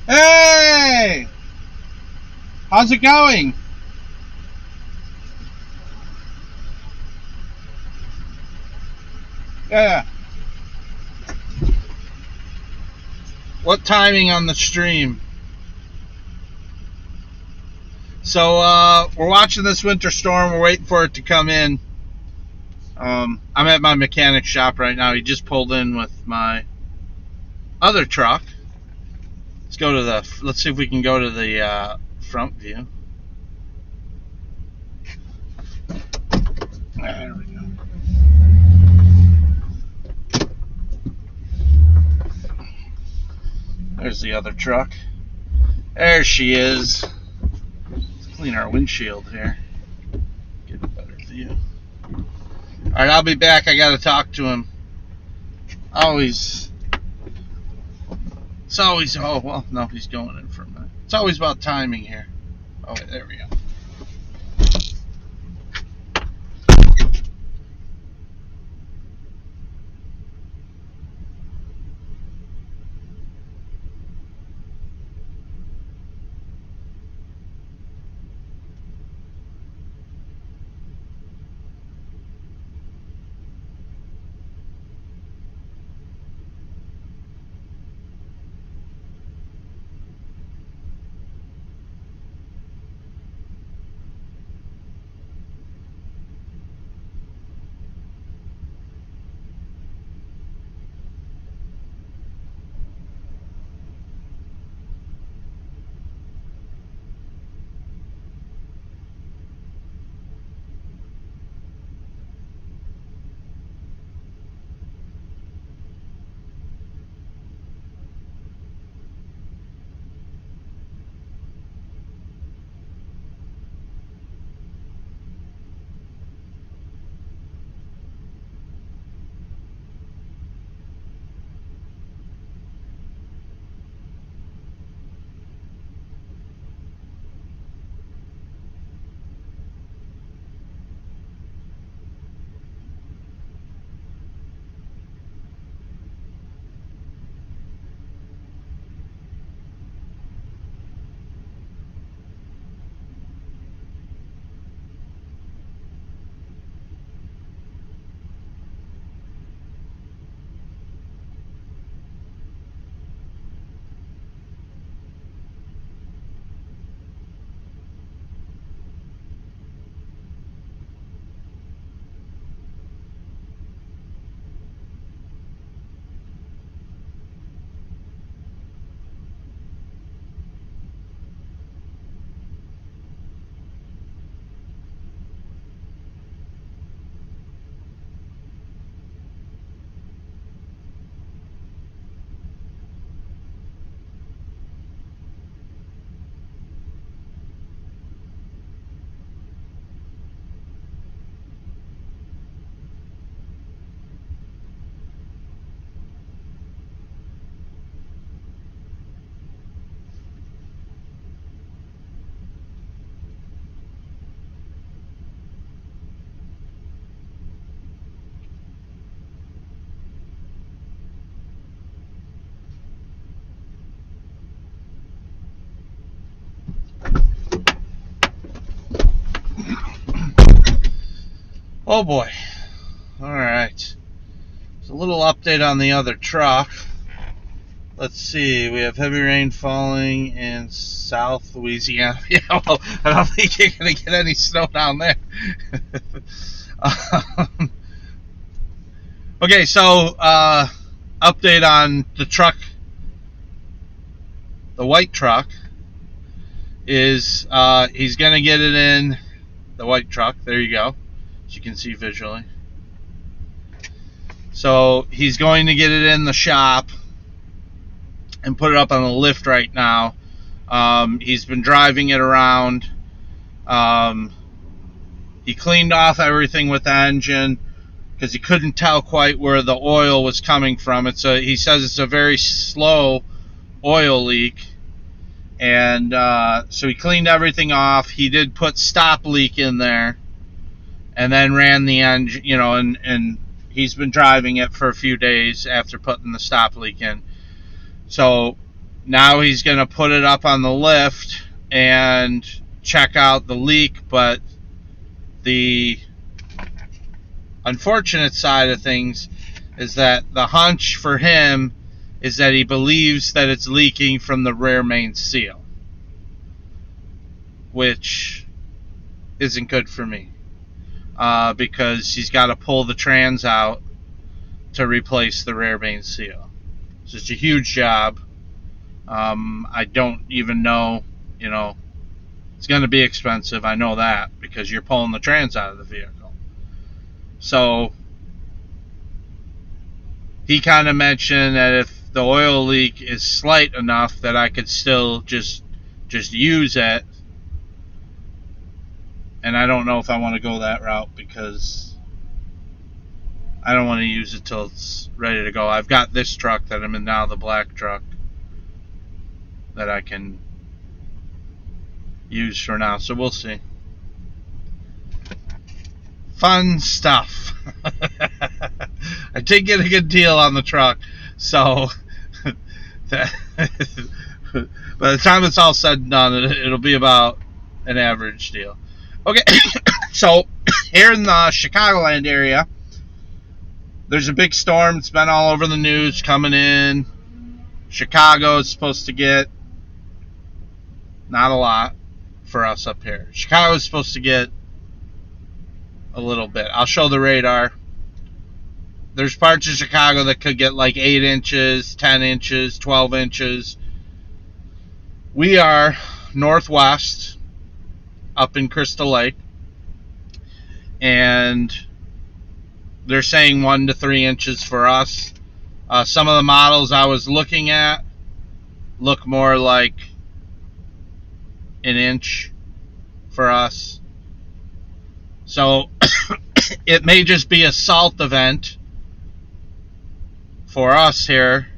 Hey! How's it going? Yeah. What timing on the stream? So, we're watching this winter storm. We're waiting for it to come in. I'm at my mechanic shop right now. He just pulled in with my other truck. Let's see if we can go to the front view. There we go. There's the other truck. There she is. Let's clean our windshield here. Get a better view. Alright, I'll be back. I gotta talk to him. Oh, well, no, he's going in for a minute. It's always about timing here. Oh, wait, there we go. Oh boy. Alright. There's a little update on the other truck. Let's see. We have heavy rain falling in South Louisiana. Yeah, well, I don't think you're going to get any snow down there. Okay, so update on the truck. The white truck is he's going to get it in the white truck. There you go. As you can see visually. So he's going to get it in the shop and put it up on the lift right now. He's been driving it around. He cleaned off everything with the engine because he couldn't tell quite where the oil was coming from. He says it's a very slow oil leak. And so he cleaned everything off. He did put stop leak in there. And then ran the engine, and he's been driving it for a few days after putting the stop leak in. So Now he's going to put it up on the lift and check out the leak, but the unfortunate side of things is that the hunch for him is that he believes that it's leaking from the rear main seal, which isn't good for me, because he's got to pull the trans out to replace the rear main seal. So it's a huge job. I don't even know, it's going to be expensive. I know that because you're pulling the trans out of the vehicle. So he kind of mentioned that if the oil leak is slight enough that I could still just use it. And I don't know if I want to go that route because I don't want to use it till it's ready to go. I've got this truck that I'm in now, the black truck, that I can use for now. So we'll see. Fun stuff. I did get a good deal on the truck, so by the time it's all said and done, it'll be about an average deal. Okay, so here in the Chicagoland area, there's a big storm. It's been all over the news coming in. Chicago is supposed to get not a lot for us up here. Chicago is supposed to get a little bit. I'll show the radar. There's parts of Chicago that could get like 8 inches, 10 inches, 12 inches. We are northwest up in Crystal Lake, and they're saying 1 to 3 inches for us. Some of the models I was looking at look more like an inch for us. So it may just be a salt event for us here.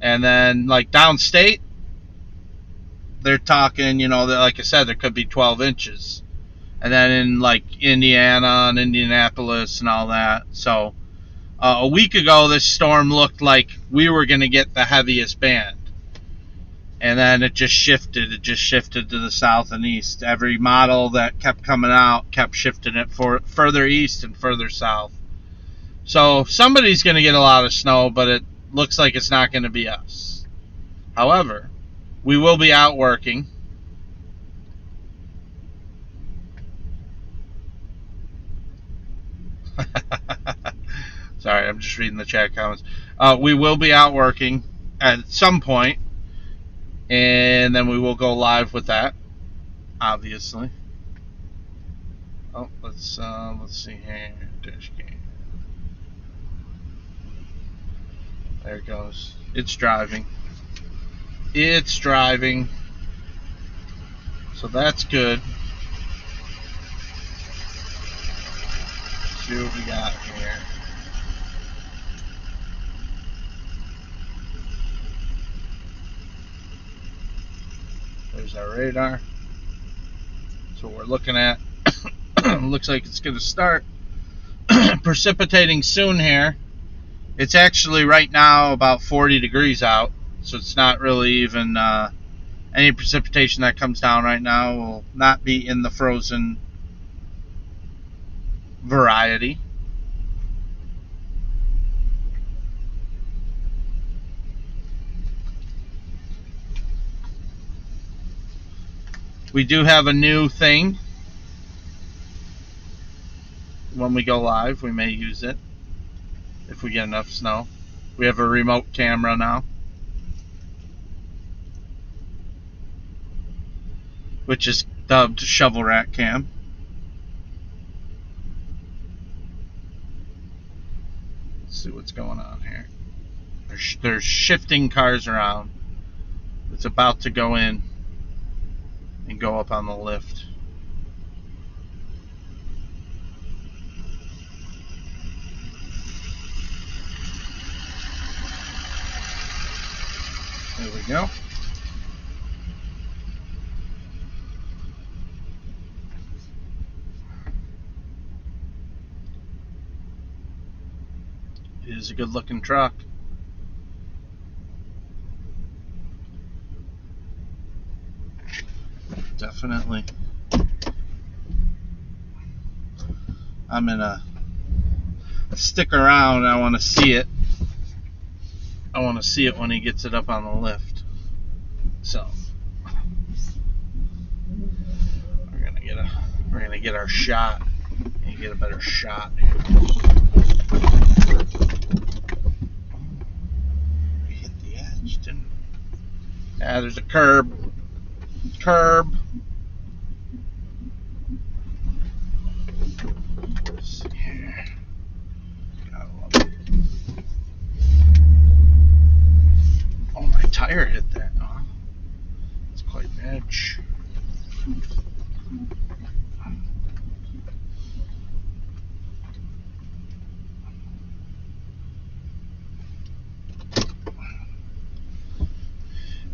And then like downstate, they're talking, like I said, there could be 12 inches. And then in like Indiana and Indianapolis and all that. So a week ago, this storm looked like we were going to get the heaviest band. And then it just shifted. It just shifted to the south and east. Every model that kept coming out kept shifting it further east and further south. So somebody's going to get a lot of snow, but it looks like it's not going to be us. However, we will be out working. Sorry, I'm just reading the chat comments. We will be out working at some point, and then we will go live with that, obviously. Oh, let's see here. Dash cam. There it goes. It's driving. It's driving. So that's good. Let's see what we got here. There's our radar. That's what we're looking at. Looks like it's going to start precipitating soon here. It's actually right now about 40 degrees out, so it's not really even any precipitation that comes down right now will not be in the frozen variety. We do have a new thing. When we go live, we may use it if we get enough snow. We have a remote camera now, which is dubbed Shovel Rat Cam. Let's see what's going on here. There's shifting cars around. It's about to go in and go up on the lift. There we go. It is a good looking truck. definitely. I'm gonna stick around. I want to see it. I want to see it when he gets it up on the lift. So we're gonna get our shot and get a better shot. We hit the edge, didn't we? Yeah, there's a curb. Let's see here. Gotta love it. Oh, my tire hit that. Oh, it's quite an edge.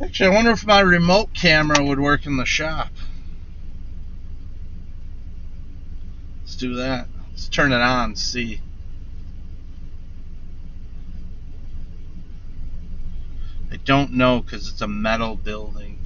Actually, I wonder if my remote camera would work in the shop. Let's do that. Let's turn it on, see. I don't know because it's a metal building.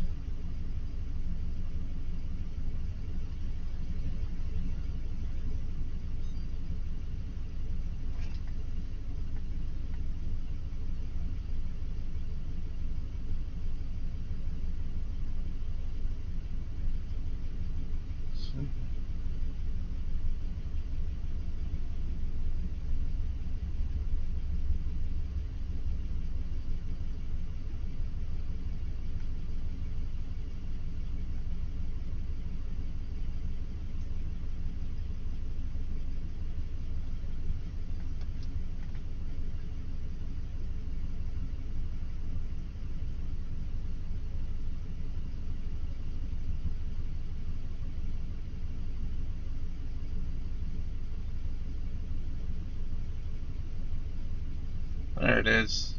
There it is.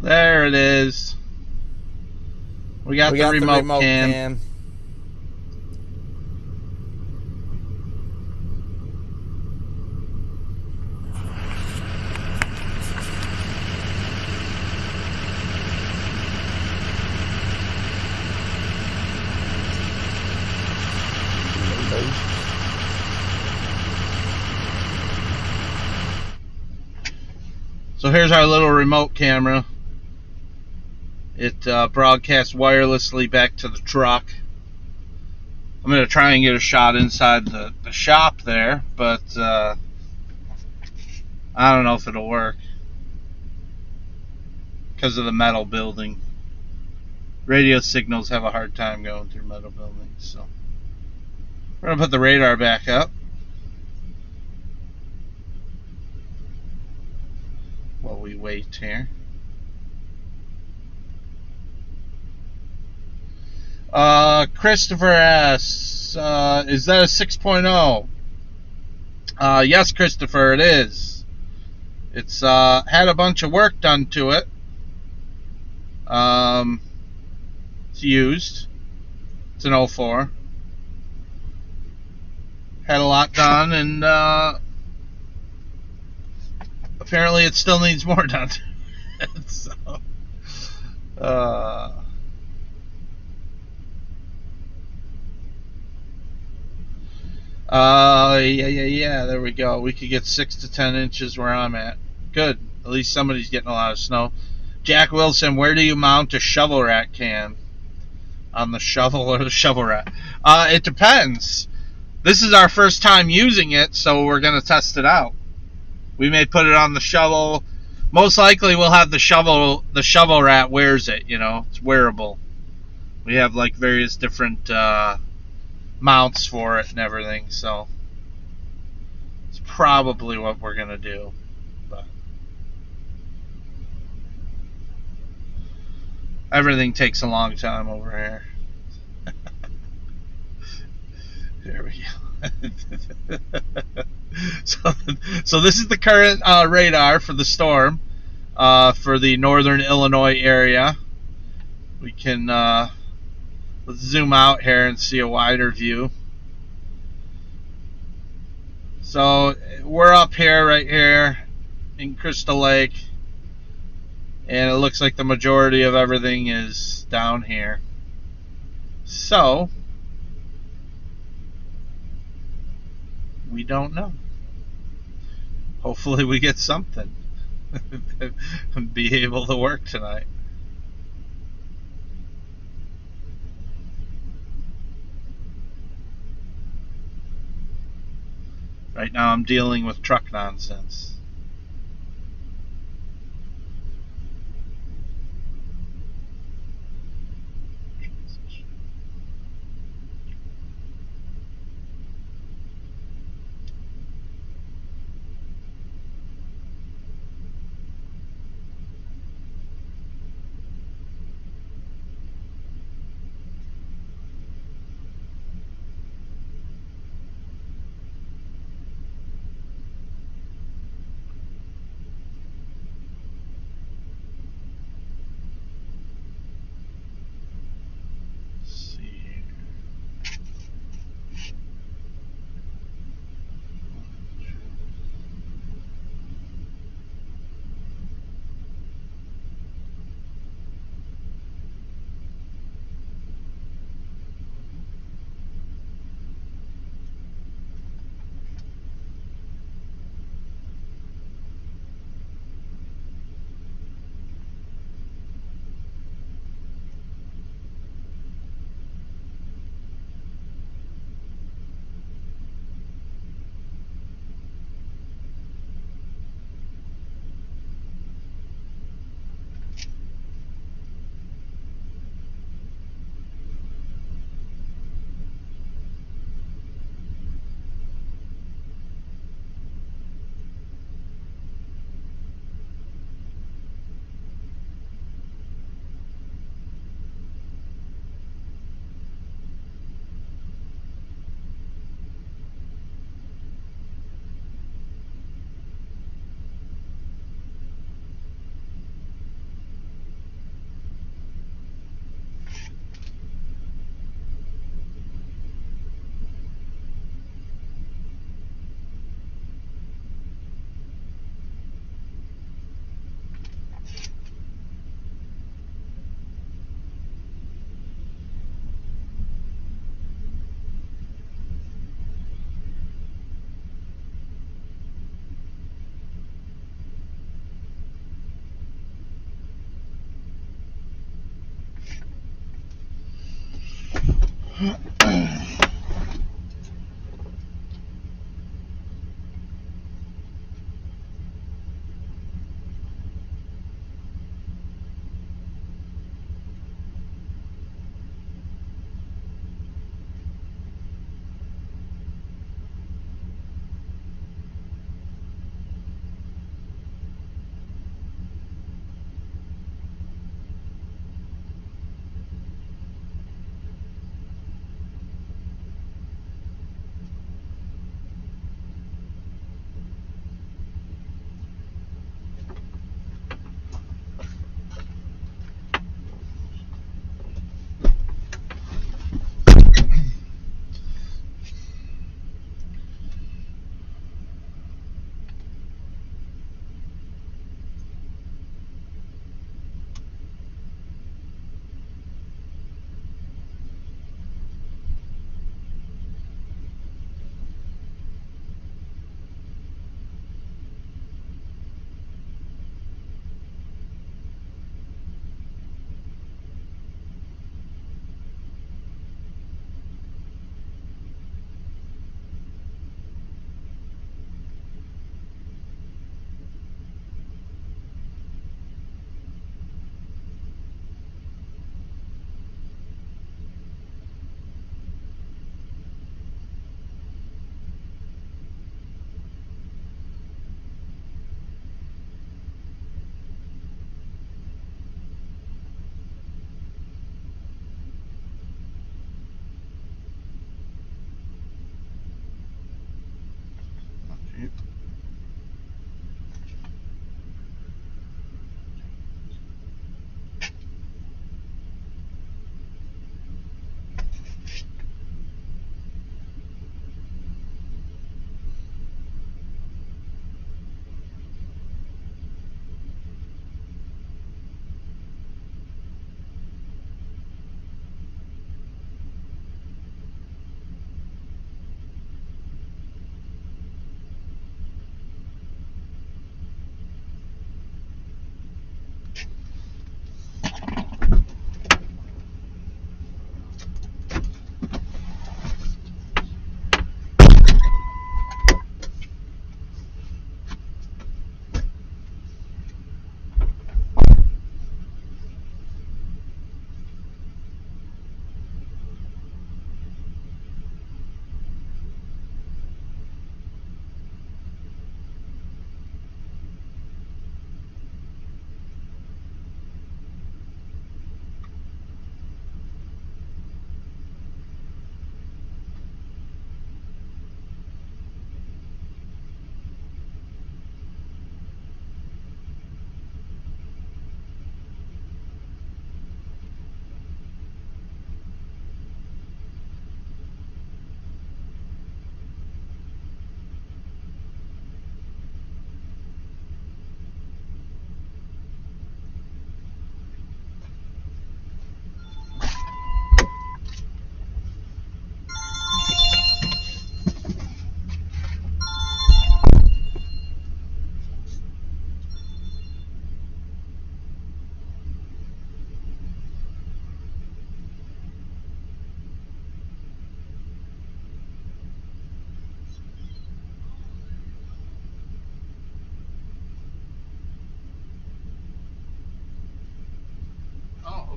There it is. We got the remote cam. So here's our little remote camera. It broadcasts wirelessly back to the truck. I'm going to try and get a shot inside the shop there, but I don't know if it'll work because of the metal building. Radio signals have a hard time going through metal buildings. So we're going to put the radar back up. While we wait here. Christopher asks, is that a 6.0? Yes, Christopher, it is. It's had a bunch of work done to it. It's used. It's an 04. Had a lot done, and apparently it still needs more done. So, yeah, there we go. We could get 6 to 10 inches where I'm at. Good. At least somebody's getting a lot of snow. Jack Wilson, where do you mount a shovel rat cam? On the shovel or the shovel rat? It depends. This is our first time using it, so we're going to test it out. We may put it on the shovel. Most likely we'll have the shovel rat wears it, you know. It's wearable. We have like various different mounts for it and everything, so it's probably what we're going to do. But everything takes a long time over here. There we go. So this is the current radar for the storm for the northern Illinois area. We can let's zoom out here and see a wider view. So we're up here, right here in Crystal Lake, and it looks like the majority of everything is down here. So, we don't know. Hopefully we get something. Be able to work tonight. Right now I'm dealing with truck nonsense.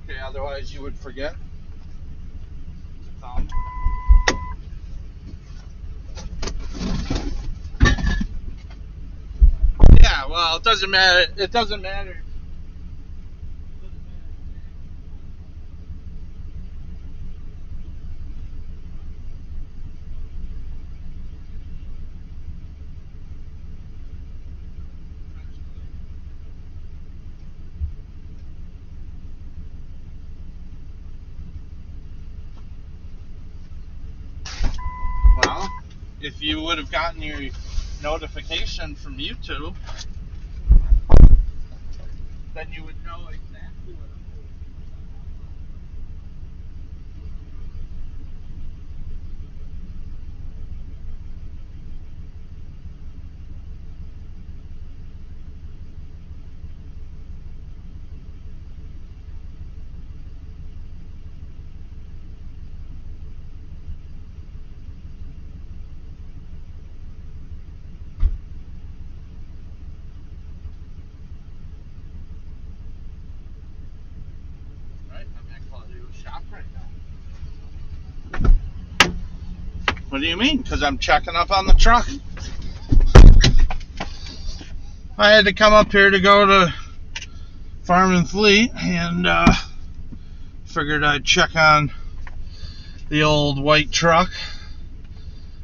Okay, otherwise you would forget to come. Yeah, well, it doesn't matter. It doesn't matter. Well, if you would have gotten your notification from YouTube, then you would know exactly what I'm doing. Right? I'm at Claudio's shop right now. What do you mean? Because I'm checking up on the truck. I had to come up here to go to Farm and Fleet, and figured I'd check on the old white truck,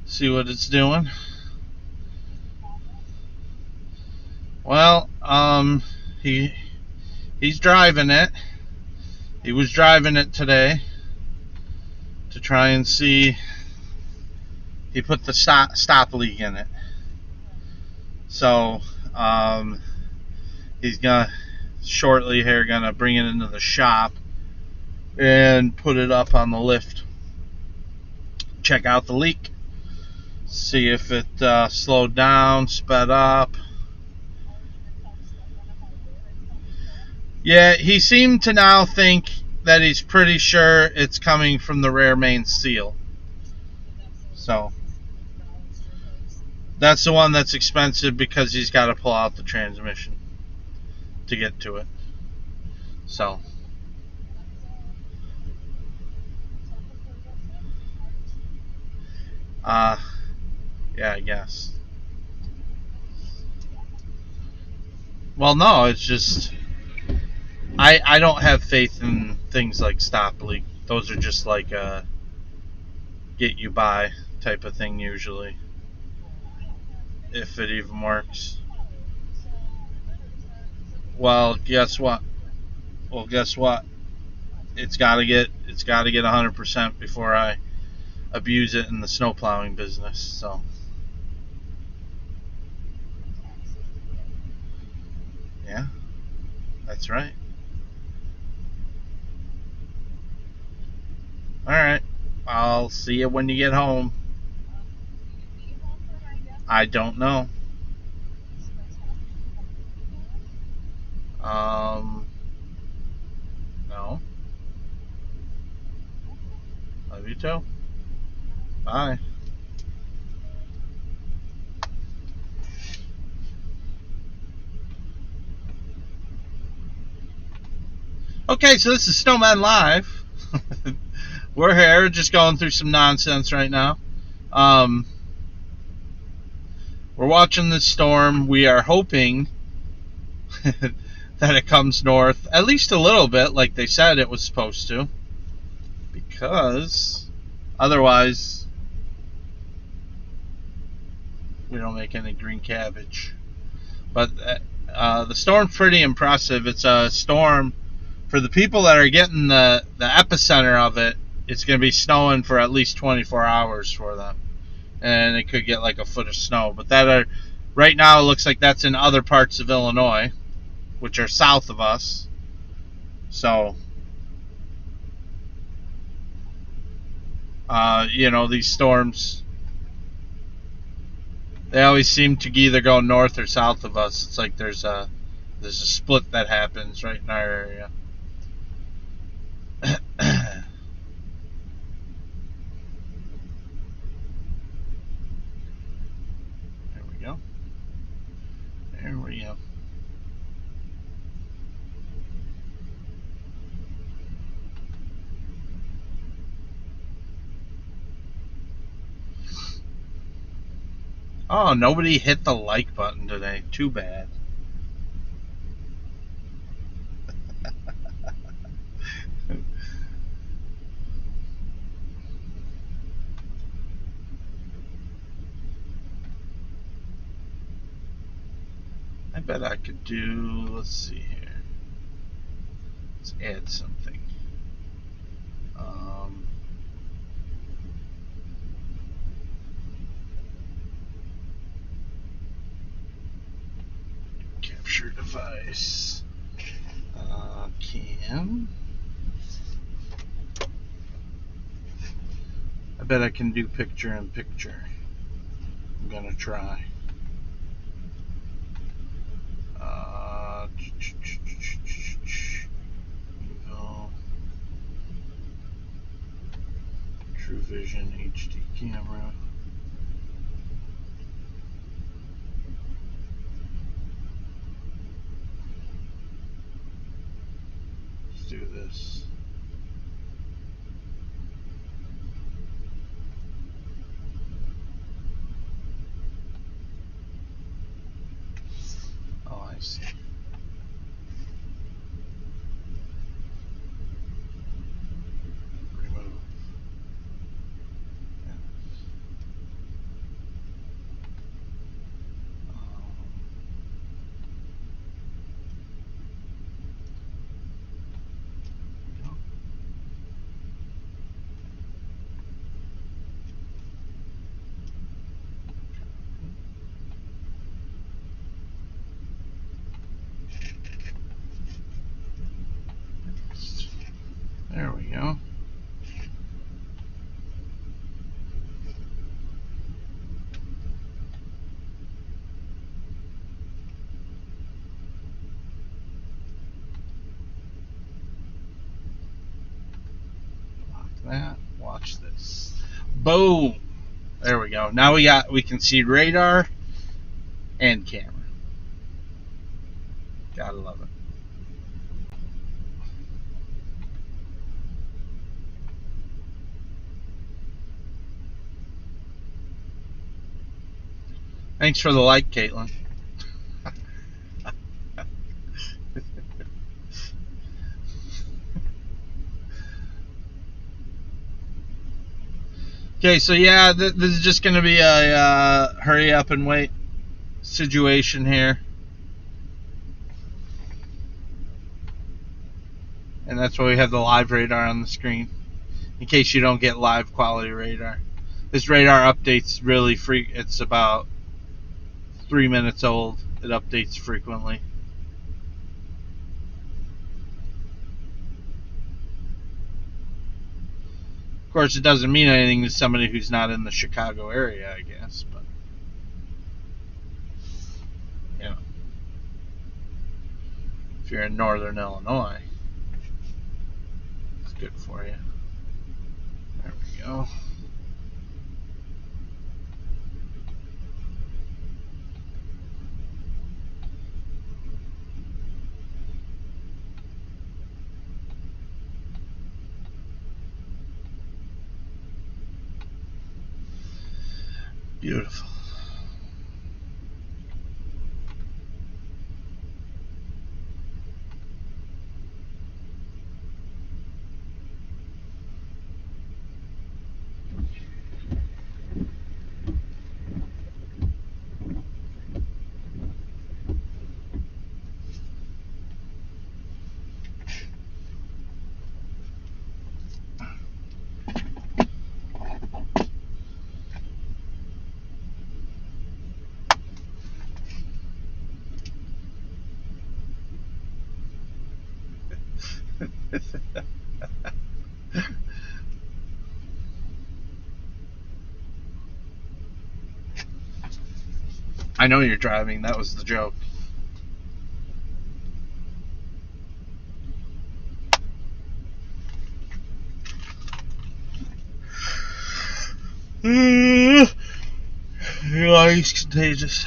see what it's doing. Well, he's driving it. He was driving it today to try and see. He put the stop leak in it, so he's gonna shortly here gonna bring it into the shop and put it up on the lift. Check out the leak, see if it slowed down, sped up. Yeah, he seemed to now think that he's pretty sure it's coming from the rear main seal. So that's the one that's expensive because he's got to pull out the transmission to get to it. So yeah, I guess. Well, no, it's just I don't have faith in things like stop leak. Those are just like a get you by type of thing usually, if it even works. Well, guess what? It's got to get 100% before I abuse it in the snow plowing business. So yeah, that's right. All right. I'll see you when you get home. I don't know. No. Love you too. Bye. Okay, so this is Snowman Live. We're here just going through some nonsense right now. We're watching this storm. We are hoping that it comes north at least a little bit like they said it was supposed to, because otherwise we don't make any green cabbage. But the storm's pretty impressive. It's a storm for the people that are getting the epicenter of it. It's going to be snowing for at least 24 hours for them, and it could get like a foot of snow. But right now it looks like that's in other parts of Illinois, which are south of us. So these storms, they always seem to either go north or south of us. It's like there's a split that happens right in our area. There we go. Oh, nobody hit the like button today. Too bad. I bet I could do, let's see here. Let's add something. Capture device. Cam. I bet I can do picture in picture. I'm gonna try. True Vision HD camera. Let's do this. Oh, I see. Remove. There we go. Lock that. Watch this. Boom. There we go. Now we can see radar and camera. Gotta love it. Thanks for the like, Caitlin. Okay, so yeah, this is just going to be a hurry up and wait situation here. And that's why we have the live radar on the screen, in case you don't get live quality radar. This radar updates really it's about 3 minutes old. It updates frequently. Of course, it doesn't mean anything to somebody who's not in the Chicago area, I guess, but you know, if you're in northern Illinois, it's good for you. There we go. Beautiful. I know you're driving. That was the joke. He's contagious.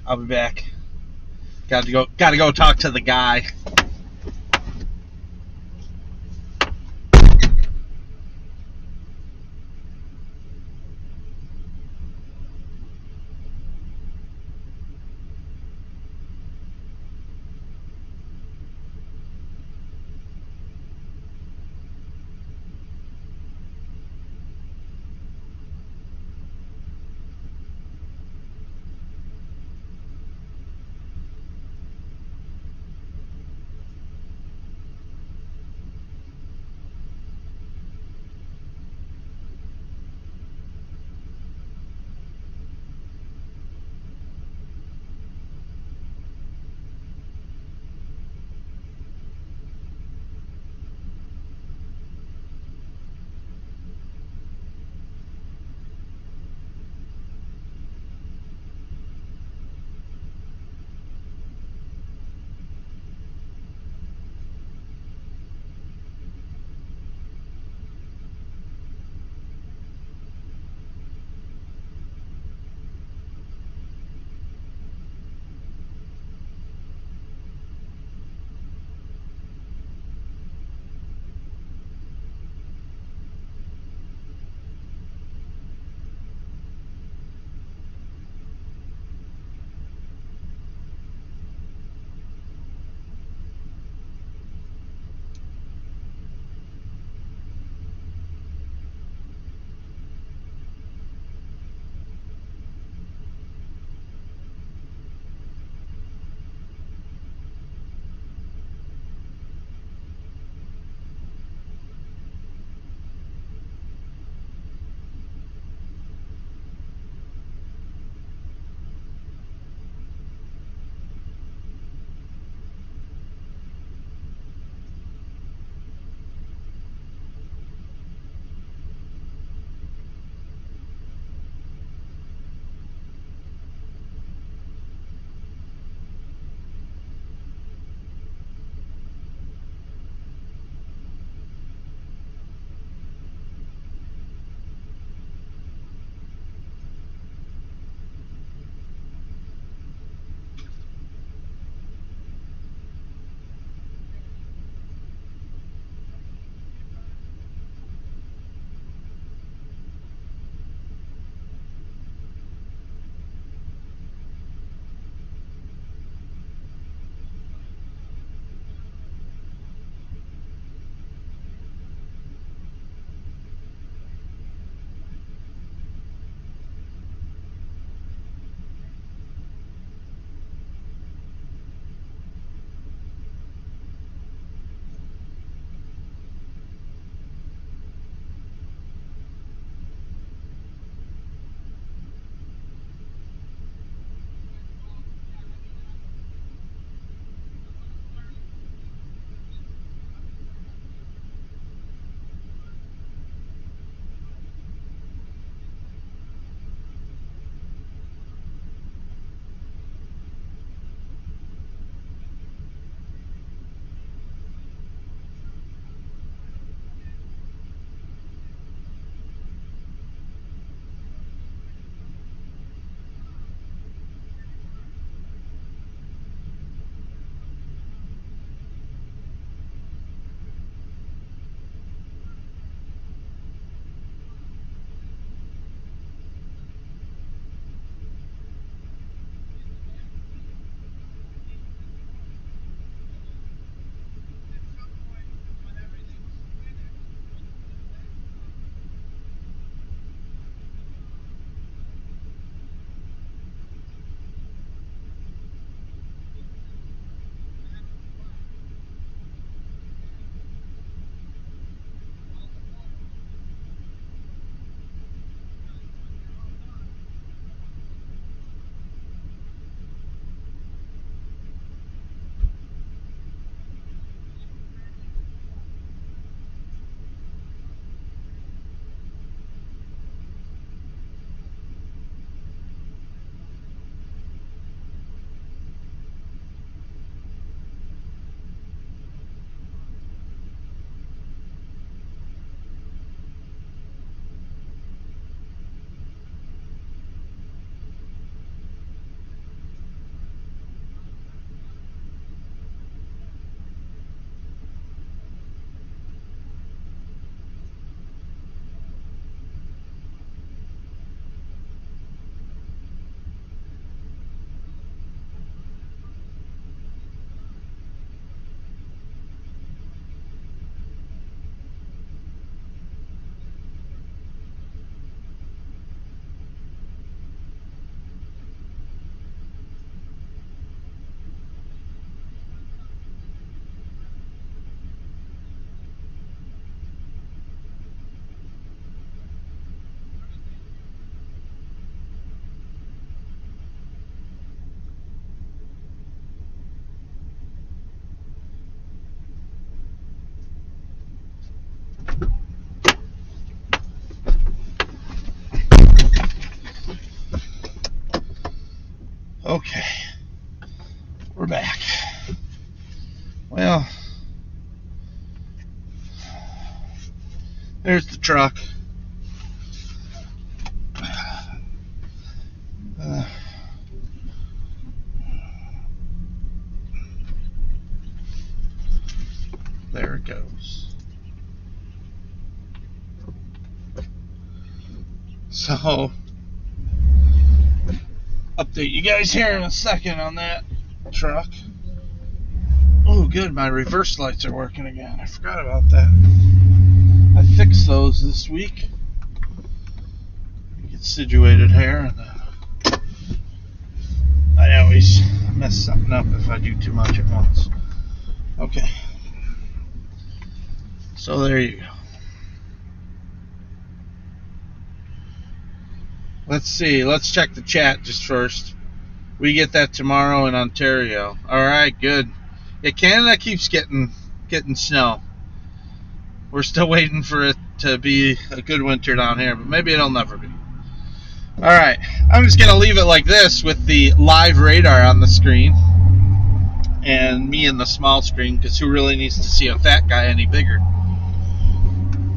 I'll be back. Gotta go talk to the guy. Okay, we're back. Well, there's the truck. There it goes. So, update you guys here in a second on that truck. Oh, good, my reverse lights are working again. I forgot about that. I fixed those this week. Get situated here. And I always mess something up if I do too much at once. Okay. So there you go. Let's see. Let's check the chat just first. We get that tomorrow in Ontario. All right, good. Yeah, Canada keeps getting snow. We're still waiting for it to be a good winter down here, but maybe it'll never be. All right, I'm just gonna leave it like this with the live radar on the screen and me in the small screen, because who really needs to see a fat guy any bigger?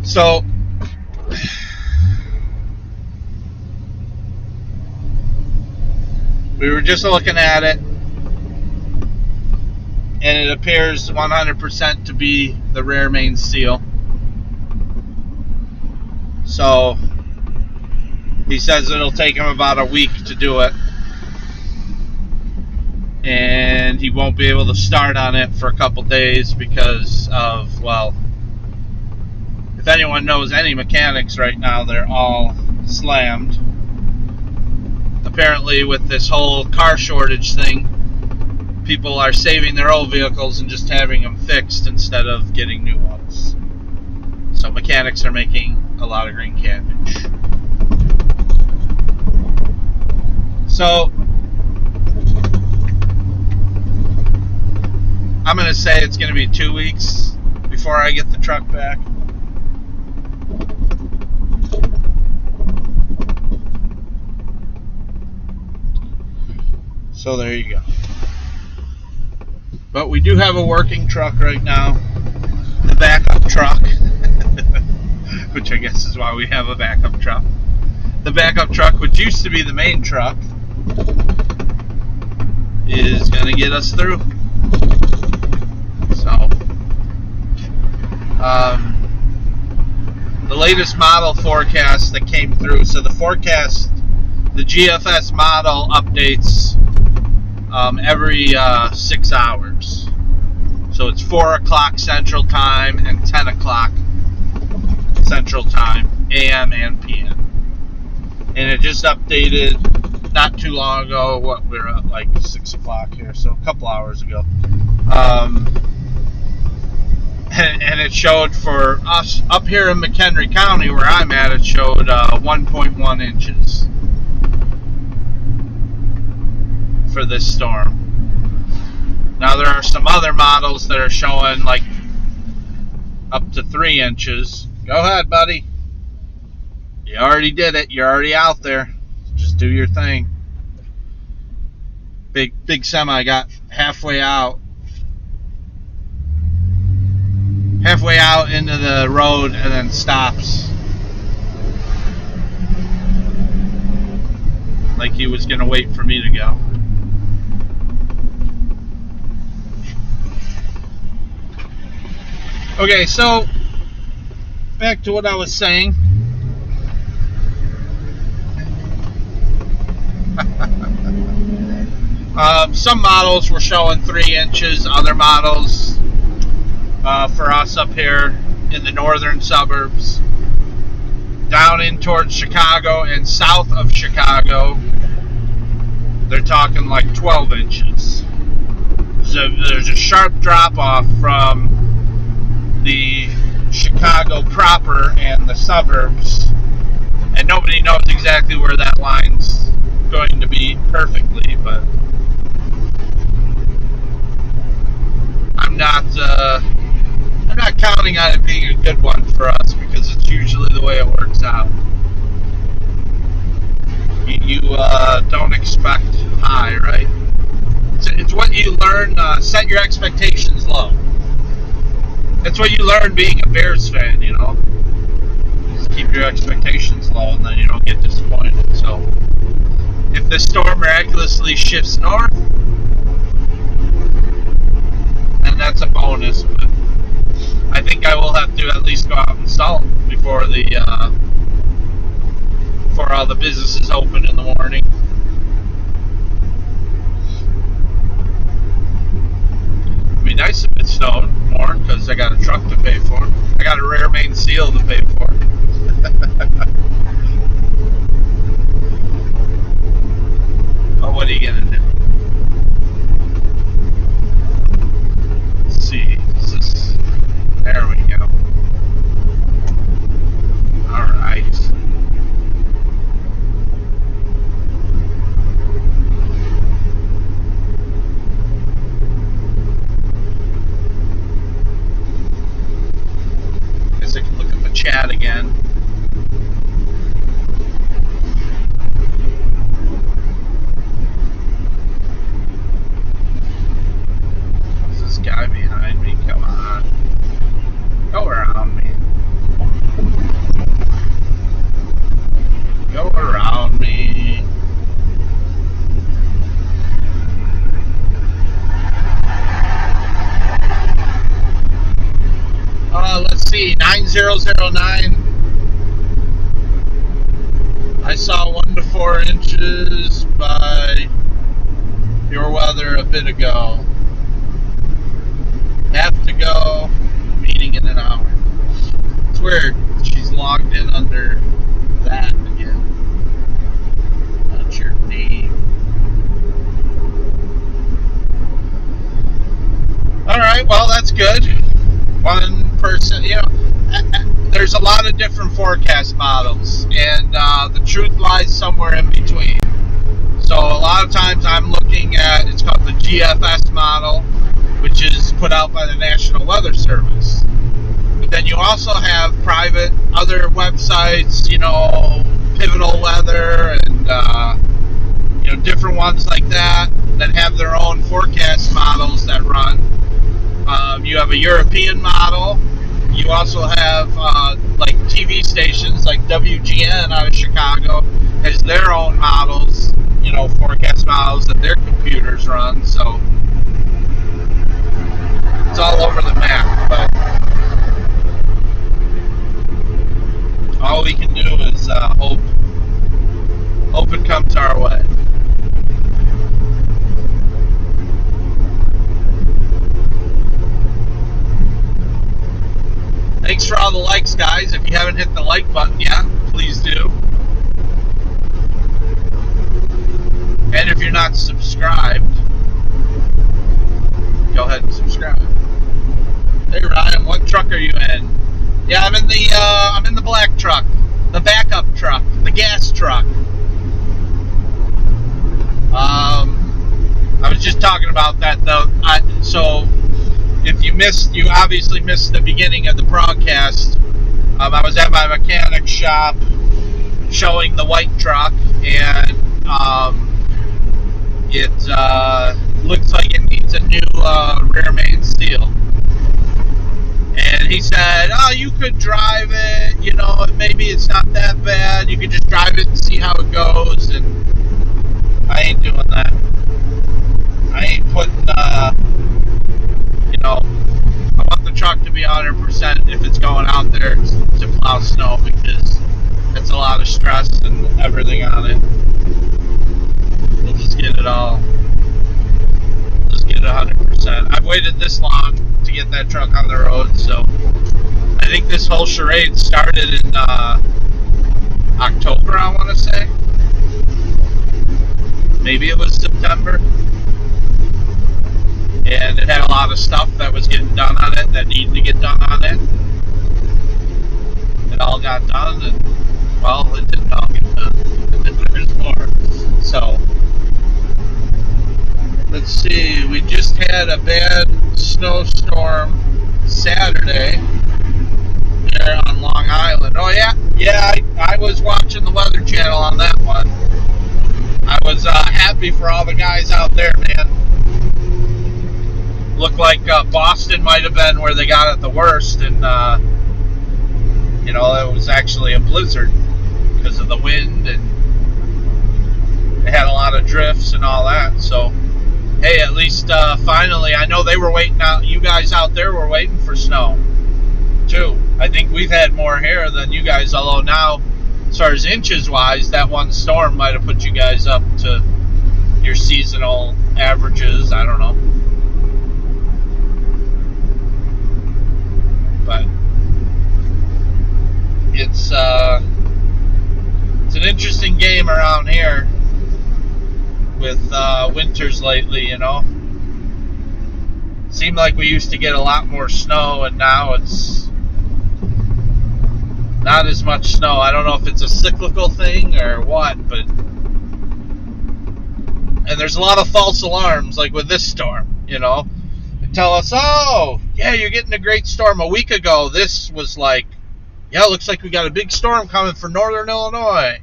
So, we were just looking at it, and it appears 100% to be the rear main seal. So, he says it'll take him about a week to do it, and he won't be able to start on it for a couple days because of, well, if anyone knows any mechanics right now, they're all slammed. Apparently, with this whole car shortage thing, people are saving their old vehicles and just having them fixed instead of getting new ones. So mechanics are making a lot of green cabbage. So I'm going to say it's going to be 2 weeks before I get the truck back. So there you go. But we do have a working truck right now, the backup truck, which I guess is why we have a backup truck. The backup truck, which used to be the main truck, is going to get us through. So, the latest model forecast that came through, so the forecast, the GFS model updates every 6 hours. So it's 4 o'clock Central Time and 10 o'clock Central Time, AM and PM. And it just updated not too long ago. What, we're at like 6 o'clock here, so a couple hours ago. And it showed for us up here in McHenry County, where I'm at, it showed 1.1 inches for this storm. Now there are some other models that are showing like up to 3 inches. Go ahead, buddy. You already did it. You're already out there. Just do your thing. Big semi got halfway out into the road and then stops. Like he was going to wait for me to go. Okay, so back to what I was saying. Some models were showing 3 inches, other models for us up here in the northern suburbs, down in towards Chicago and south of Chicago, they're talking like 12 inches. So there's a sharp drop off from the Chicago proper and the suburbs, and nobody knows exactly where that line's going to be perfectly, but I'm not counting on it being a good one for us, because it's usually the way it works out. You don't expect high, right? It's what you learn. Set your expectations low. That's what you learn being a Bears fan, you know. Just keep your expectations low, and then you don't get disappointed. So, if the storm miraculously shifts north, then that's a bonus. But I think I will have to at least go out and salt before all the businesses open in the morning. It'd be nice if it snowed more, because I got a truck to pay for. I got a rare main seal to pay for. Oh, what are you gonna do? Let's see. There we go. Alright. Guess I can look at the chat again. Who's this guy behind me? Come on. Go around me. Go around me. Let's see, 9009. I saw 1 to 4 inches by your weather a bit ago. Have to go. Meeting in an hour. It's weird. She's logged in under that again. That's your name. Alright, well, that's good. One person, you know, there's a lot of different forecast models, and the truth lies somewhere in between. So a lot of times I'm looking at, it's called the GFS model, which is put out by the National Weather Service. But then you also have private other websites, you know, Pivotal Weather and, you know, different ones like that have their own forecast models that run. You have a European model. You also have, like TV stations like WGN out of Chicago has their own models, you know, forecast models that their computers run. So it's all over the map, but all we can do is hope it comes our way. Thanks for all the likes, guys. If you haven't hit the like button yet, please do. And if you're not subscribed, go ahead and subscribe. Hey Ryan, what truck are you in? Yeah, I'm in the black truck, the backup truck, the gas truck. I was just talking about that though. So if you obviously missed the beginning of the broadcast. I was at my mechanic shop showing the white truck, and it looks like it needs a new rear main seal. And he said, oh, you could drive it, you know, maybe it's not that bad. You could just drive it and see how it goes. And I ain't doing that. I ain't putting, you know, I want the truck to be 100% if it's going out there to plow snow, because it's a lot of stress and everything on it. We'll just get it all. Just get it 100%. I've waited this long to get that truck on the road, so I think this whole charade started in October, I want to say. Maybe it was September. And it had a lot of stuff that was getting done on it that needed to get done on it. It all got done, and, well, it didn't all get done. There's more. So, let's see. We just had a bad snowstorm Saturday here on Long Island. Oh, yeah? Yeah, I was watching the Weather Channel on that one. I was happy for all the guys out there, man. Looked like Boston might have been where they got it the worst, and you know, it was actually a blizzard because of the wind, and they had a lot of drifts and all that. So, hey, at least finally, I know they were waiting out. You guys out there were waiting for snow too. I think we've had more here than you guys, although now, as far as inches wise, that one storm might have put you guys up to your seasonal averages. I don't know. But it's an interesting game around here with winters lately, you know. Seemed like we used to get a lot more snow, and now it's not as much snow. I don't know if it's a cyclical thing or what, but and there's a lot of false alarms, like with this storm, you know. They tell us, oh, yeah, you're getting a great storm. A week ago, this was like, yeah, it looks like we got a big storm coming for northern Illinois.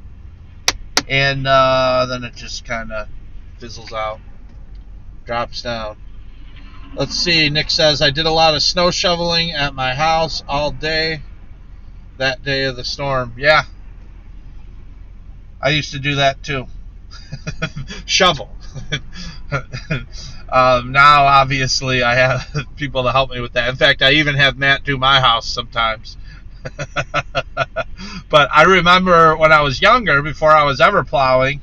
And then it just kind of fizzles out, drops down. Let's see, Nick says, I did a lot of snow shoveling at my house all day that day of the storm. Yeah, I used to do that too. Shovel. Now, obviously, I have people to help me with that. In fact, I even have Matt do my house sometimes. But I remember when I was younger, before I was ever plowing,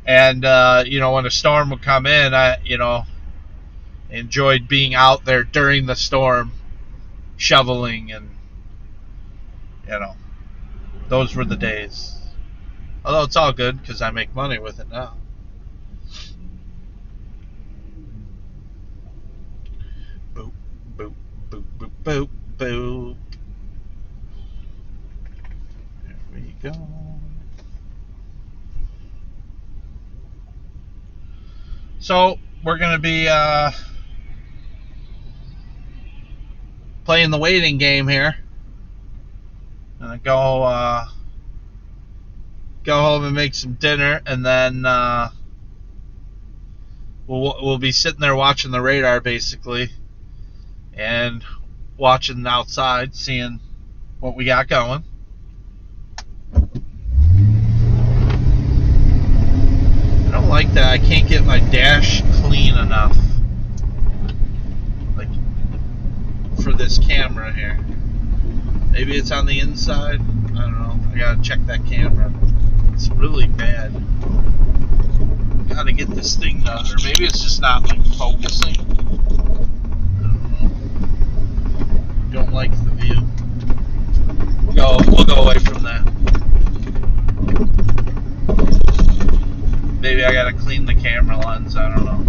and you know, when a storm would come in, I enjoyed being out there during the storm, shoveling, and you know, those were the days. Although it's all good because I make money with it now. Boop, boop, boop, boop, boop, boop. There we go. So we're going to be playing the waiting game here. I'm going to go home and make some dinner, and then we'll be sitting there watching the radar, basically, and watching outside, seeing what we got going. I don't like that I can't get my dash clean enough, like, for this camera here. Maybe it's on the inside. I don't know. I gotta check that camera. It's really bad. Gotta get this thing done, or maybe it's just not like focusing. I don't know. Don't like the view. We'll go away from that. Maybe I gotta clean the camera lens. I don't know.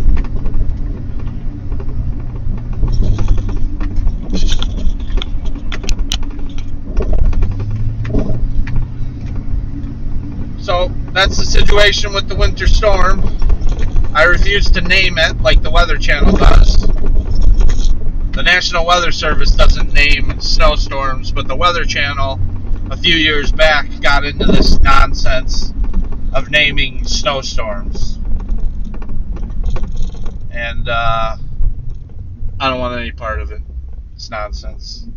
So that's the situation with the winter storm. I refuse to name it like the Weather Channel does. The National Weather Service doesn't name snowstorms, but the Weather Channel a few years back got into this nonsense of naming snowstorms. And I don't want any part of it. It's nonsense.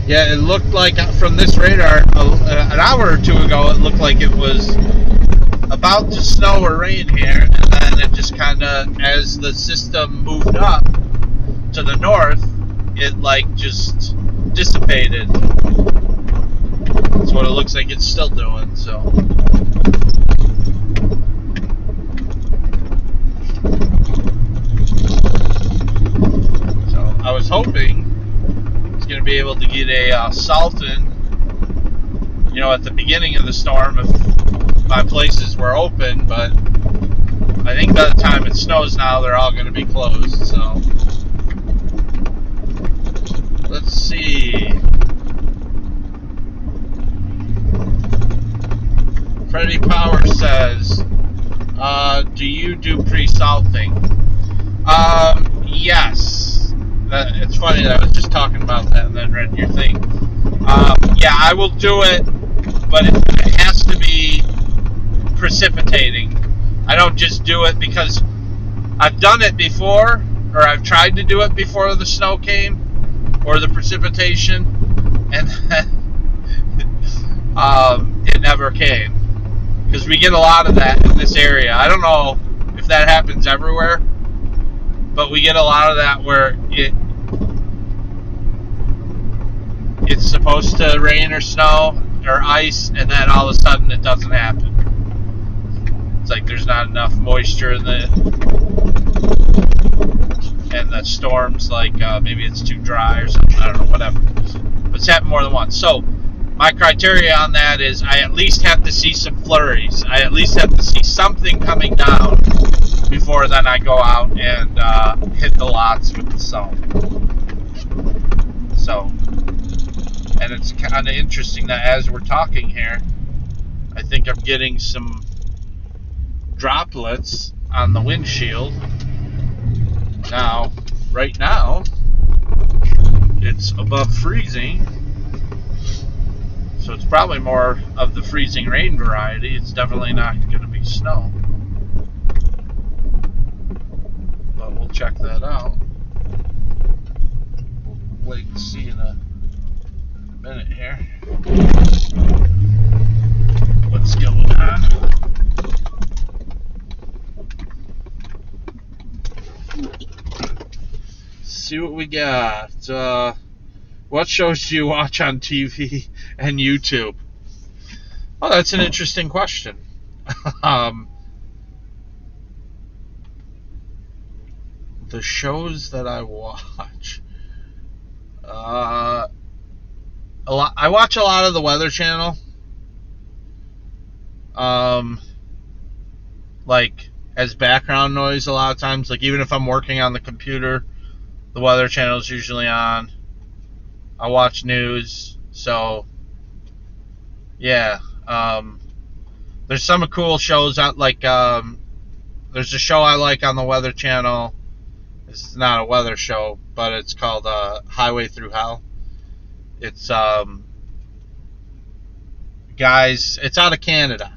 Yeah, it looked like from this radar an hour or two ago, it looked like it was about to snow or rain here, and then it just kind of, as the system moved up to the north, it like just dissipated. That's what it looks like it's still doing, so. So I was hoping going to be able to get a salt in, you know, at the beginning of the storm if my places were open, but I think by the time it snows now, they're all going to be closed, so let's see. Freddie Power says, do you do pre-salting? Yes. It's funny that I was just talking about that and then read your thing. Yeah, I will do it, but it has to be precipitating. I don't just do it because I've done it before, or I've tried to do it before the snow came or the precipitation, and then it never came. Because we get a lot of that in this area. I don't know if that happens everywhere, but we get a lot of that where it's supposed to rain or snow or ice, and then all of a sudden it doesn't happen. It's like there's not enough moisture in the storms, like maybe it's too dry or something. I don't know, whatever. But it's happened more than once. So my criteria on that is I at least have to see some flurries. I at least have to see something coming down before then I go out and hit the lots with the snow. So, and it's kind of interesting that as we're talking here, I think I'm getting some droplets on the windshield. Now, right now, it's above freezing, so it's probably more of the freezing rain variety. It's definitely not going to be snow, but we'll check that out. We'll wait and see in a minute here what's going on. See what we got. What shows do you watch on TV and YouTube? Oh, that's an interesting question. The shows that I watch. I watch a lot of the Weather Channel. Like as background noise a lot of times. Like even if I'm working on the computer, the Weather Channel is usually on. I watch news, so yeah. There's some cool shows out, like there's a show I like on the Weather Channel. It's not a weather show, but it's called Highway Through Hell. It's guys. It's out of Canada,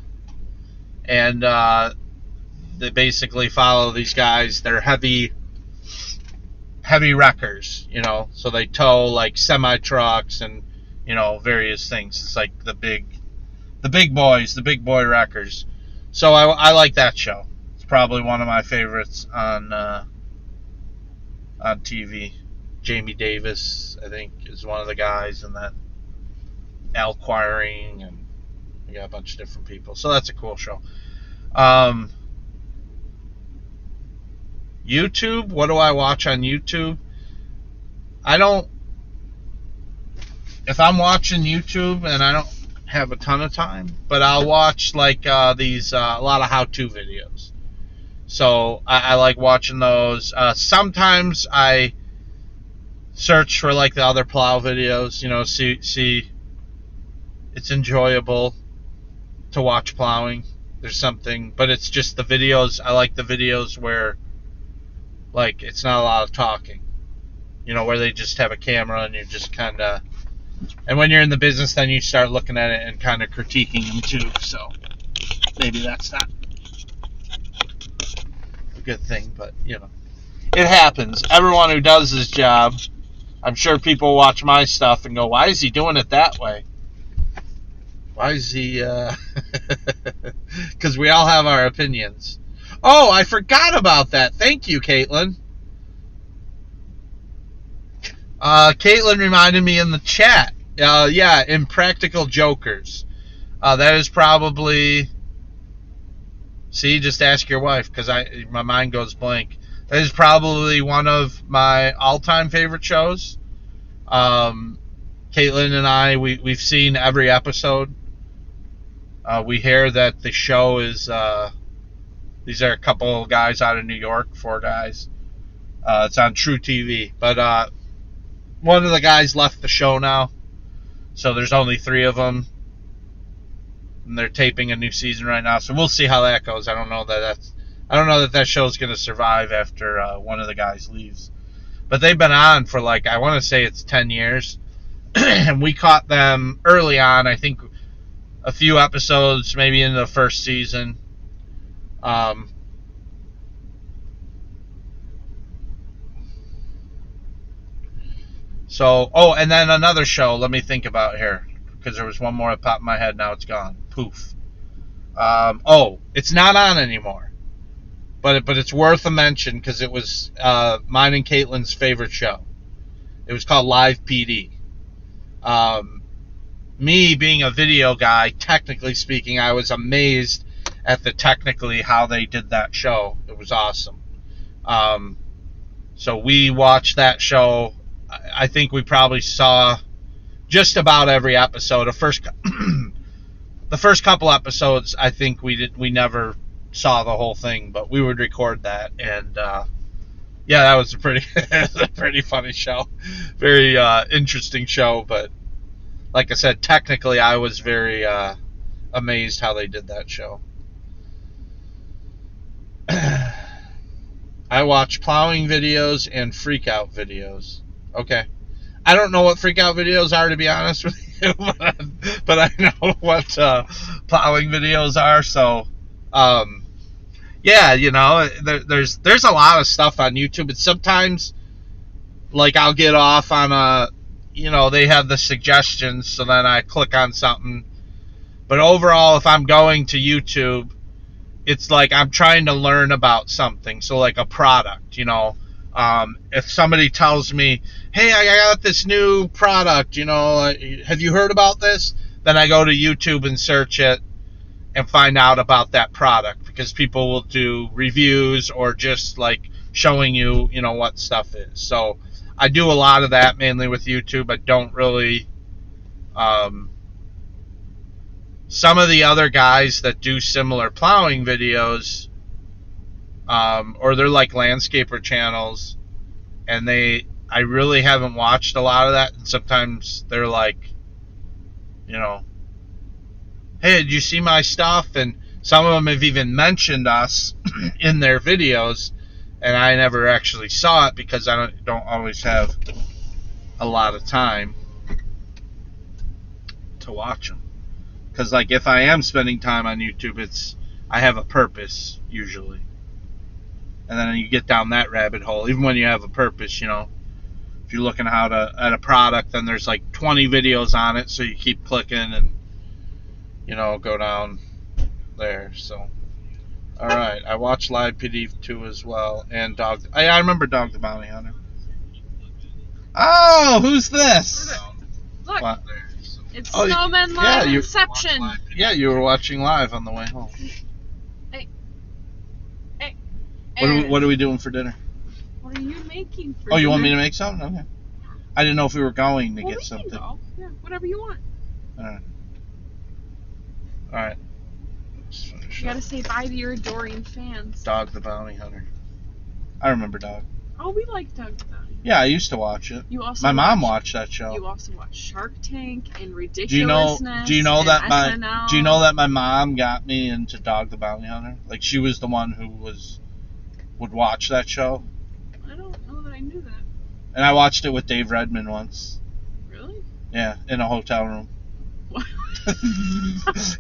and they basically follow these guys. They're heavy wreckers, so they tow like semi trucks and various things. It's like the big boys, the big boy wreckers. So I like that show. It's probably one of my favorites on TV. Jamie Davis, I think, is one of the guys, and that Al Quiring, and we got a bunch of different people. So that's a cool show. YouTube, what do I watch on YouTube? If I'm watching YouTube and I don't have a ton of time, but I'll watch like these a lot of how-to videos. So I like watching those. Sometimes I search for like the other plow videos, see it's enjoyable to watch plowing. There's something, but it's just the videos. I like the videos where like it's not a lot of talking, where they just have a camera and you're just kind of, and when you're in the business, then you start looking at it and kind of critiquing them too. So maybe that's not a good thing, but it happens. Everyone who does this job, I'm sure people watch my stuff and go, why is he doing it that way? Why is he because we all have our opinions. Oh, I forgot about that. Thank you, Caitlin. Caitlin reminded me in the chat. Yeah, Impractical Jokers. That is probably... See, just ask your wife, because my mind goes blank. That is probably one of my all-time favorite shows. Caitlin and I, we've seen every episode. We hear that the show is... these are a couple guys out of New York, 4 guys. It's on True TV. But one of the guys left the show now. So there's only 3 of them. And they're taping a new season right now. So we'll see how that goes. I don't know that that show's going to survive after one of the guys leaves. But they've been on for like, I want to say it's 10 years. And we caught them early on, I think a few episodes, maybe in the first season. And then another show, let me think about here, because there was one more that popped in my head, now it's gone. Poof. It's not on anymore. But it's worth a mention, because it was mine and Caitlin's favorite show. It was called Live PD. Me being a video guy, technically speaking, I was amazed at technically how they did that show. It was awesome. So we watched that show. I think we probably saw just about every episode. The first couple episodes, I think we never saw the whole thing, but we would record that, and that was a pretty funny show, very interesting show. But like I said, technically, I was very amazed how they did that show. I watch plowing videos and freak out videos. Okay. I don't know what freak out videos are, to be honest with you, but I know what plowing videos are. So, there's a lot of stuff on YouTube. And sometimes, like, I'll get off on they have the suggestions, so then I click on something. But overall, if I'm going to YouTube, it's like I'm trying to learn about something. So, like a product, if somebody tells me, hey, I got this new product, have you heard about this? Then I go to YouTube and search it and find out about that product, because people will do reviews or just like showing you, what stuff is. So I do a lot of that mainly with YouTube. I don't really, some of the other guys that do similar plowing videos, or they're like landscaper channels, and I really haven't watched a lot of that. And sometimes they're like, hey, did you see my stuff? And some of them have even mentioned us in their videos, and I never actually saw it because I don't always have a lot of time to watch them. Because, like, if I am spending time on YouTube, I have a purpose, usually. And then you get down that rabbit hole. Even when you have a purpose, if you're looking at a product, then there's like 20 videos on it, so you keep clicking and, go down there. So, all right. I watched Live PD 2 as well. And I remember Dog the Bounty Hunter. Oh, who's this? Look. What? It's Snowman Live Inception. Yeah, you were watching live on the way home. What are we doing for dinner? What are you making for dinner? Oh, you want me to make something? Okay. I didn't know if we were going to get something. Go. Yeah, whatever you want. All right. You gotta say bye to your adoring fans. Dog the Bounty Hunter. I remember Dog. Oh, we like Dog the Bounty. Yeah, I used to watch it. My mom watched that show. You also watch Shark Tank and Ridiculousness. Do you know that SNL. my mom got me into Dog the Bounty Hunter? Like, she was the one who would watch that show. I don't know that I knew that. And I watched it with Dave Redman once. Really? Yeah, in a hotel room.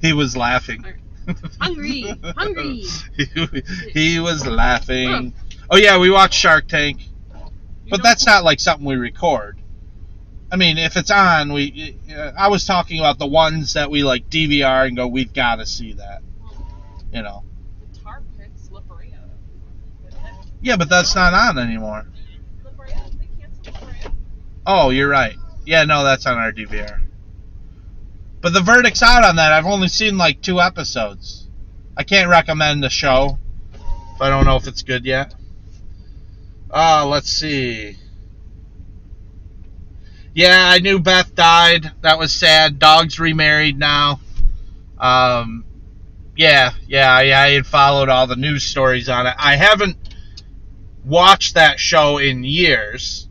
He was laughing. Hungry. He was laughing. Oh yeah, we watched Shark Tank. But that's not like something we record. I mean, if it's on, I was talking about the ones that we like DVR and go, we've got to see that. The tar pit slippery. Yeah, but that's not on anymore. Oh, you're right. Yeah, no, that's on our DVR. But the verdict's out on that. I've only seen like 2 episodes. I can't recommend the show if I don't know if it's good yet. Let's see. Yeah, I knew Beth died. That was sad. Dog's remarried now. I had followed all the news stories on it. I haven't watched that show in years,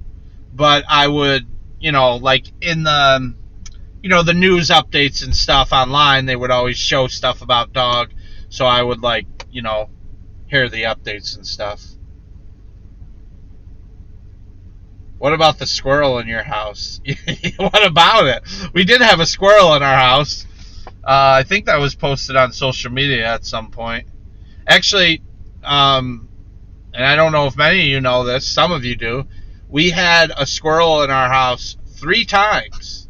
but I would, like in the, the news updates and stuff online, they would always show stuff about Dog, so I would hear the updates and stuff. What about the squirrel in your house? What about it? We did have a squirrel in our house. I think that was posted on social media at some point. Actually, and I don't know if many of you know this, some of you do. We had a squirrel in our house 3 times.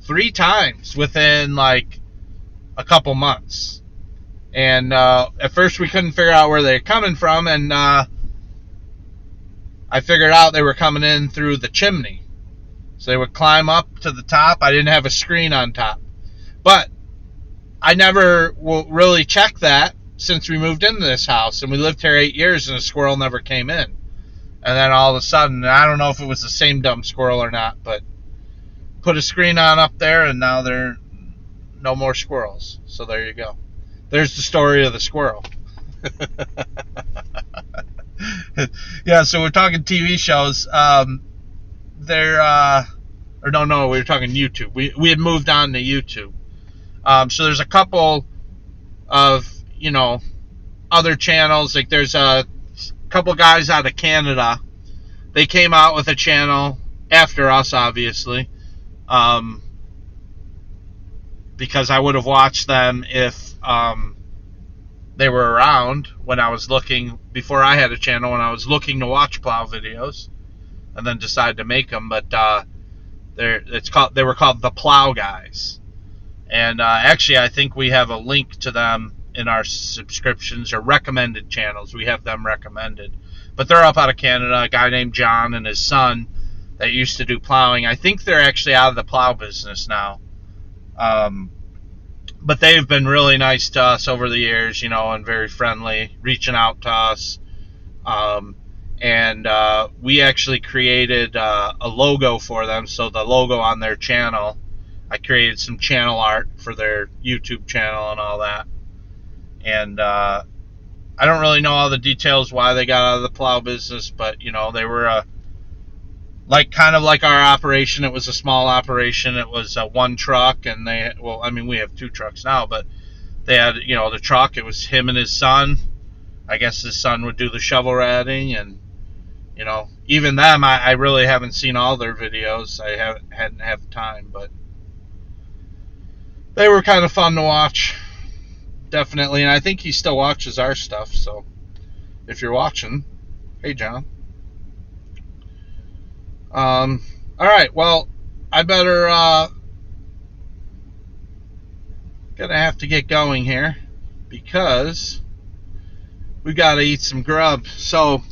3 times within like a couple months. And at first we couldn't figure out where they were coming from, and I figured out they were coming in through the chimney. So they would climb up to the top. I didn't have a screen on top. But I never will really check that since we moved into this house. And we lived here 8 years and a squirrel never came in. And then all of a sudden, I don't know if it was the same dumb squirrel or not, but put a screen on up there and now there are no more squirrels. So there you go. There's the story of the squirrel. Yeah, so we're talking TV shows. We were talking YouTube. We had moved on to YouTube. So there's a couple of, other channels. Like there's a couple guys out of Canada. They came out with a channel after us, obviously. Because I would have watched them if they were around when I was looking, before I had a channel, when I was looking to watch plow videos, and then decided to make them. But they were called the Plow Guys. And actually, I think we have a link to them in our subscriptions or recommended channels. We have them recommended. But they're up out of Canada, a guy named John and his son that used to do plowing. I think they're actually out of the plow business now. But they've been really nice to us over the years, and very friendly, reaching out to us. And we actually created a logo for them. So the logo on their channel, I created some channel art for their YouTube channel and all that. And I don't really know all the details why they got out of the plow business, but they were kind of like our operation. It was a small operation. It was one truck, and we have 2 trucks now, but they had, the truck. It was him and his son. I guess his son would do the shovel ratting, and even them, I really haven't seen all their videos. I hadn't had time, but they were kind of fun to watch, definitely. And I think he still watches our stuff. So if you're watching, hey John. All right. Well, I better gonna have to get going here because we gotta eat some grub. So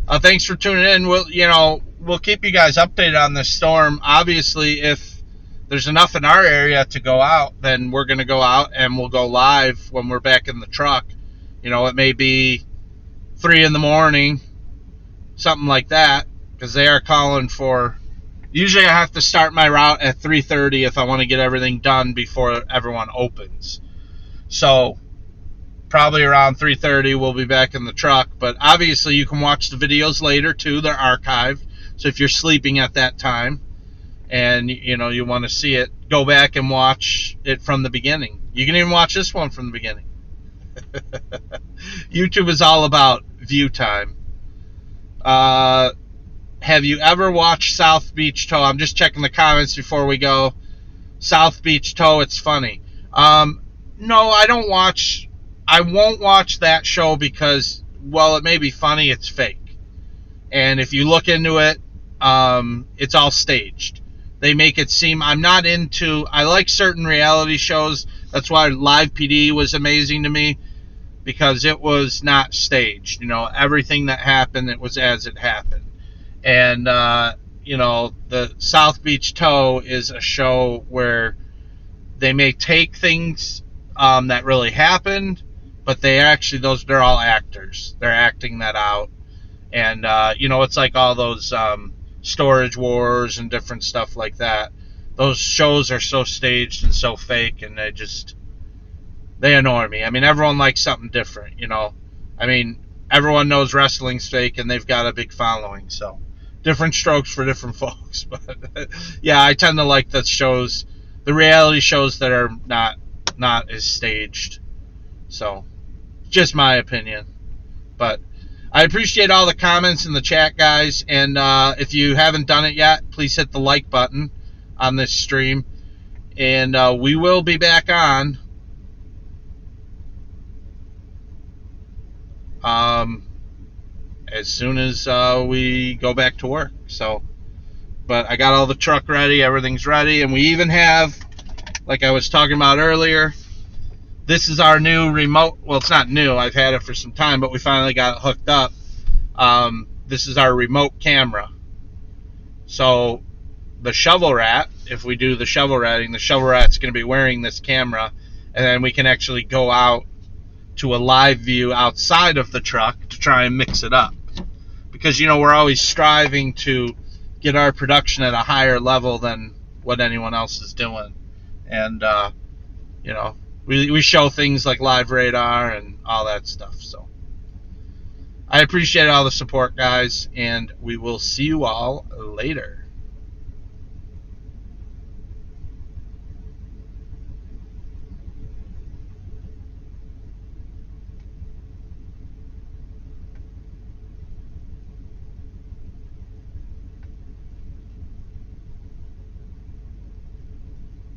thanks for tuning in. We'll keep you guys updated on this storm. Obviously, if there's enough in our area to go out, then we're gonna go out and we'll go live when we're back in the truck. It may be 3 a.m, something like that. Because they are calling for, usually I have to start my route at 3:30 if I want to get everything done before everyone opens. So probably around 3:30 we'll be back in the truck. But obviously you can watch the videos later too. They're archived. So if you're sleeping at that time and you want to see it, go back and watch it from the beginning. You can even watch this one from the beginning. YouTube is all about view time. Have you ever watched South Beach Tow? I'm just checking the comments before we go. South Beach Tow, it's funny. No, I won't watch that show because, while it may be funny, it's fake. And if you look into it, it's all staged. They make it seem, I like certain reality shows. That's why Live PD was amazing to me, because it was not staged. Everything that happened, it was as it happened. And, the South Beach Tow is a show where they may take things that really happened, but they're all actors. They're acting that out. And, it's like all those storage wars and different stuff like that. Those shows are so staged and so fake, and they annoy me. Everyone likes something different, everyone knows wrestling's fake, and they've got a big following, so different strokes for different folks. But yeah, I tend to like the reality shows that are not as staged. So just my opinion. But I appreciate all the comments in the chat, guys. And if you haven't done it yet, please hit the like button on this stream. And we will be back on as soon as we go back to work. So, but I got all the truck ready, everything's ready, and we even have, like I was talking about earlier, this is our new remote. Well, it's not new, I've had it for some time, but we finally got it hooked up. This is our remote camera. So the shovel rat, if we do the shovel ratting, the shovel rat's going to be wearing this camera, and then we can actually go out to a live view outside of the truck to try and mix it up. Because, you know, we're always striving to get our production at a higher level than what anyone else is doing. And, you know, we show things like live radar and all that stuff. So I appreciate all the support, guys, and we will see you all later.